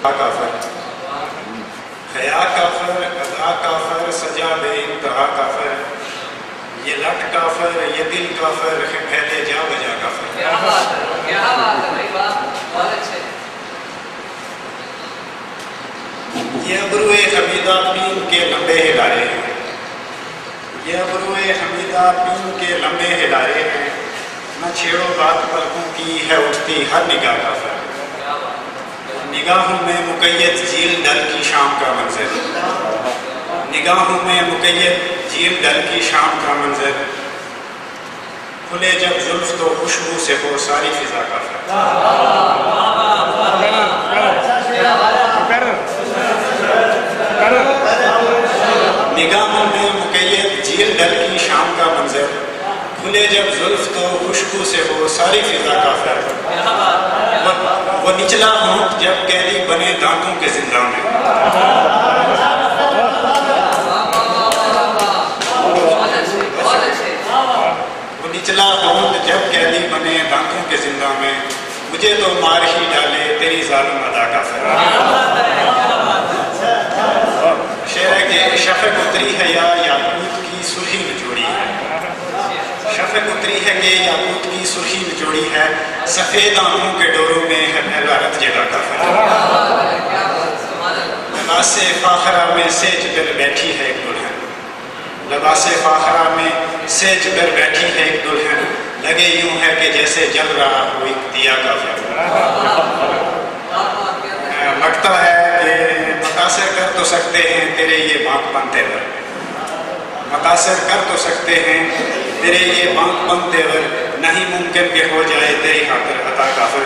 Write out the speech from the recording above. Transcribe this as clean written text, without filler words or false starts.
काफर, हया काफर, अदा काफर, सजा बे इंतहा काफर, ये लट काफर, ये दिल काफर, पहले जा बजा काफर। क्या बात है भाई, वाह, बहुत अच्छे। ये अबरूए हमीदा पीन के लंबे हिलारे हैं, ये अबरूए हमीदा पीन के लंबे हिलारे हैं, न छेड़ो बात पलकों की है उठती हर निगाह काफर। निगाहों में मुकैयद झील डल की शाम का मंजर, निगाहों में मुकैयद झील डल की शाम का मंजर, खुले जब जुल्फ तो खुशबू से हो सारी फिजा काफर। निगाहों में मुकैयद झील डल की शाम का मंजर, खुले जब जुल्फ तो खुशबू से हो सारी फिजा काफर। वो निचला होंठ जब कैदी बने दांतों के जिंदा में, वो निचला होंठ जब कैदी बने दांतों के जिंदा में, मुझे तो मार ही डाले तेरी जालिम अदा काफर। शेर के शफ़क़ उतरी है या याकूत की सुर्खी निचोड़ी है, शफ़क़ उतरी है कि याकूत की सुर्खी निचोड़ी है, सफ़ेद आंखों के डोरों में है पहला रत जगह काफर। लबासे फाखरा में सेज कर बैठी है एक दुल्हन, लबासे फाखरा में सेज कर बैठी है एक दुल्हन, लगे यूं है कि जैसे जल रहा हो एक दिया काफर। लगता है कि मुतासर कर तो सकते हैं तेरे ये बांकपन तेवर, मुतासर कर तो सकते हैं तेरे ये बांकपन तेवर, नहीं मुमकिन के हो जाए तेरी खातिर अता काफिर।